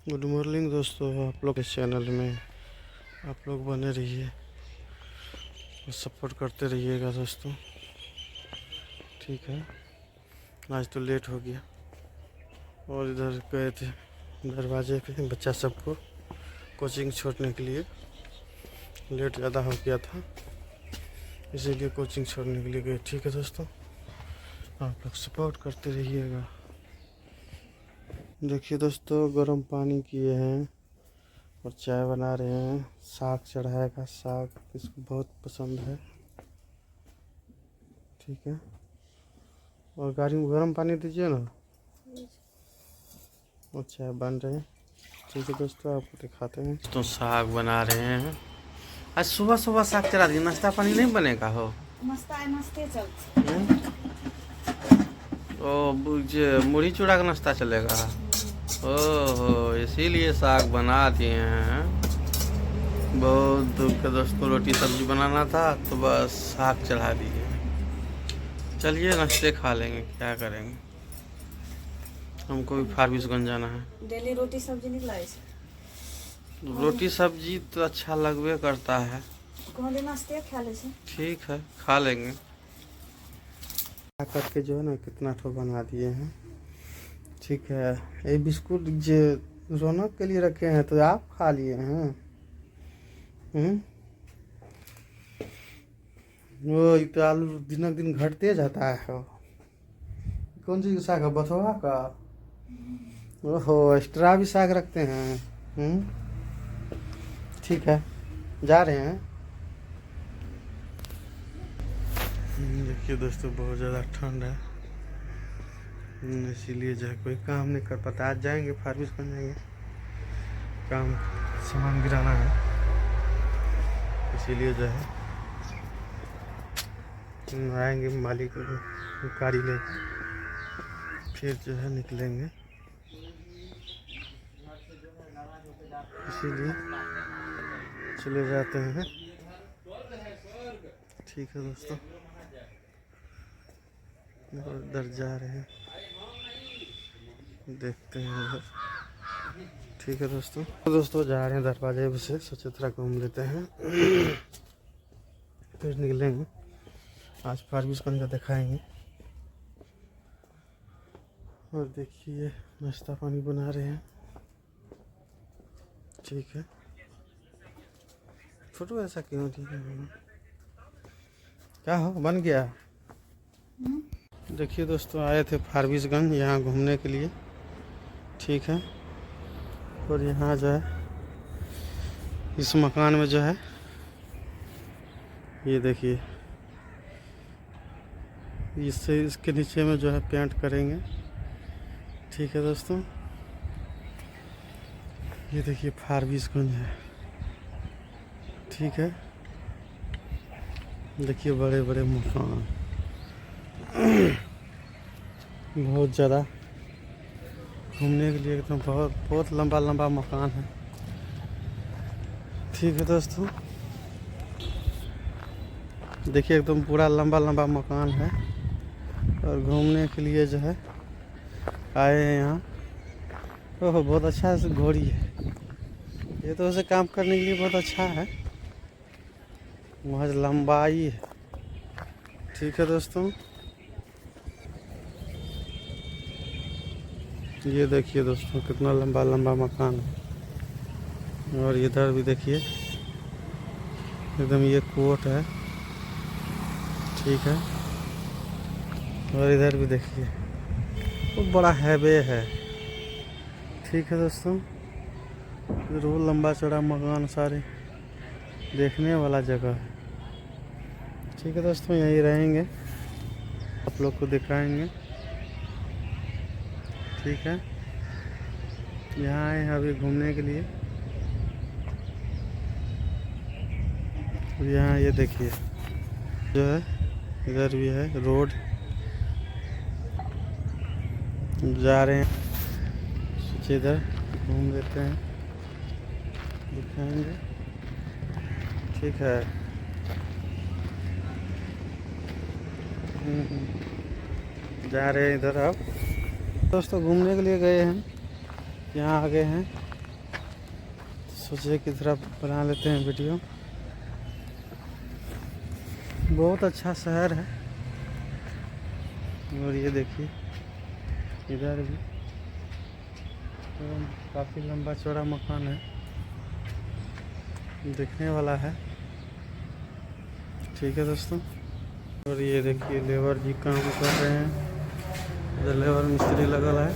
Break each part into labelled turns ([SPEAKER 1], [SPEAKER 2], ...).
[SPEAKER 1] Good morning दोस्तों, आप लोग इस चैनल में आप लोग बने रहिए और सपोर्ट करते रहिएगा दोस्तों। ठीक है, आज तो लेट हो गया और इधर गए थे दरवाजे पे बच्चा सबको कोचिंग छोड़ने के लिए। लेट ज़्यादा हो गया था इसीलिए कोचिंग छोड़ने के लिए गए। ठीक है दोस्तों, आप लोग सपोर्ट करते रहिएगा। देखिए दोस्तों, गर्म पानी किए हैं और चाय बना रहे हैं। साग चढ़ाएगा, साग इसको बहुत पसंद है। ठीक है, और गाड़ी में गर्म पानी दीजिए ना। और चाय बन रहे हैं। ठीक है दोस्तों, आपको दिखाते हैं। तो साग बना रहे हैं। आज सुबह सुबह साग चढ़ा दिए, नाश्ता पानी नहीं बनेगा हो?
[SPEAKER 2] नाश्ते चलते
[SPEAKER 1] ओ मुढ़ी चूड़ा का नाश्ता चलेगा। ओहो, इसीलिए साग बना दिए हैं। बहुत दुख के दोस्तों, रोटी सब्जी बनाना था तो बस साग चढ़ा दिए। चलिए नाश्ते खा लेंगे, क्या करेंगे। हमको भी फारबिसगंज जाना है।
[SPEAKER 2] डेली रोटी सब्जी निकला है।
[SPEAKER 1] रोटी सब्जी तो अच्छा लगबे करता है।
[SPEAKER 2] नाश्ते खा ले।
[SPEAKER 1] ठीक है, खा लेंगे। करके जो है ना कितना ठो बना दिए हैं। ठीक है, ये बिस्कुट जो रौनक के लिए रखे हैं तो आप खा लिए हैं। वो तो आलू दिन दिन घटते जाता है। कौन सी साग है? बथुआ का। ओहो, एक्स्ट्रा भी साग रखते हैं। ठीक है, जा रहे हैं। देखिए दोस्तों, बहुत ज़्यादा ठंड है इसीलिए जो है कोई काम नहीं कर पाता। आज जाएंगे फारबिसगंज जाएंगे, काम सामान गिराना है इसीलिए जो है आएंगे। मालिक गाड़ी ले फिर जो है निकलेंगे, इसीलिए चले जाते हैं। ठीक है दोस्तों, उधर जा रहे हैं, देखते हैं उधर। ठीक है दोस्तों जा रहे हैं दरवाजे से, सोचे थोड़ा घूम लेते हैं फिर निकलेंगे। आज फारबिसगंज का दिखाएंगे। और देखिए नाश्ता पानी बना रहे हैं। ठीक है, फोटो ऐसा क्यों? ठीक है, क्या हो बन गया। देखिए दोस्तों, आए थे फारबिसगंज यहाँ घूमने के लिए। ठीक है, और यहाँ जो है इस मकान में जो है ये देखिए, इसके नीचे में जो है पेंट करेंगे। ठीक है दोस्तों, ये देखिए फारबिसगंज है। ठीक है, देखिए बड़े बड़े मकान बहुत ज़्यादा घूमने के लिए एकदम बहुत लंबा लंबा मकान है। ठीक है दोस्तों, देखिए एकदम पूरा लंबा लंबा मकान है और घूमने के लिए जो है आए हैं यहाँ। ओह, बहुत अच्छा से घोड़ी है ये, तो उसे काम करने के लिए बहुत अच्छा है। बहुत लंबाई है। ठीक है दोस्तों, ये देखिए दोस्तों कितना लंबा लंबा मकान है। और इधर भी देखिए एकदम ये कोर्ट है। ठीक है, और इधर भी देखिए बहुत बड़ा हाईवे है। ठीक है दोस्तों, रोड लंबा चौड़ा मकान सारे देखने वाला जगह है। ठीक है दोस्तों, यहीं रहेंगे, आप लोग को दिखाएंगे। ठीक है, यहाँ आए हैं अभी घूमने के लिए। यहाँ ये देखिए जो है इधर भी है रोड, जा रहे हैं। सोचिए इधर घूम लेते हैं, दिखाएंगे। ठीक है, जा रहे हैं इधर। अब दोस्तों घूमने के लिए गए हैं, यहाँ आ गए हैं सोचे कि थोड़ा बना लेते हैं वीडियो। बहुत अच्छा शहर है। और ये देखिए इधर भी काफ़ी लंबा चौड़ा मकान है, देखने वाला है। ठीक है दोस्तों। और ये देखिए लेबर जी काम कर रहे हैं, इधर लेबर मिस्त्री लगल है।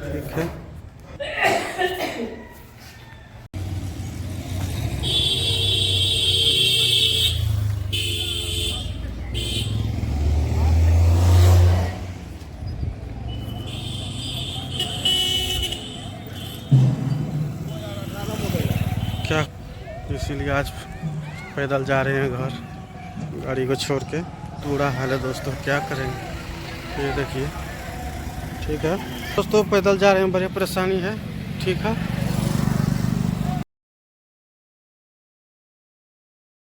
[SPEAKER 1] ठीक है। क्या इसीलिए आज पैदल जा रहे हैं घर, गाड़ी को छोड़ के। बुरा हाल है दोस्तों, क्या करेंगे। ये देखिए। ठीक है दोस्तों, पैदल जा रहे हैं, बड़ी परेशानी है। ठीक है।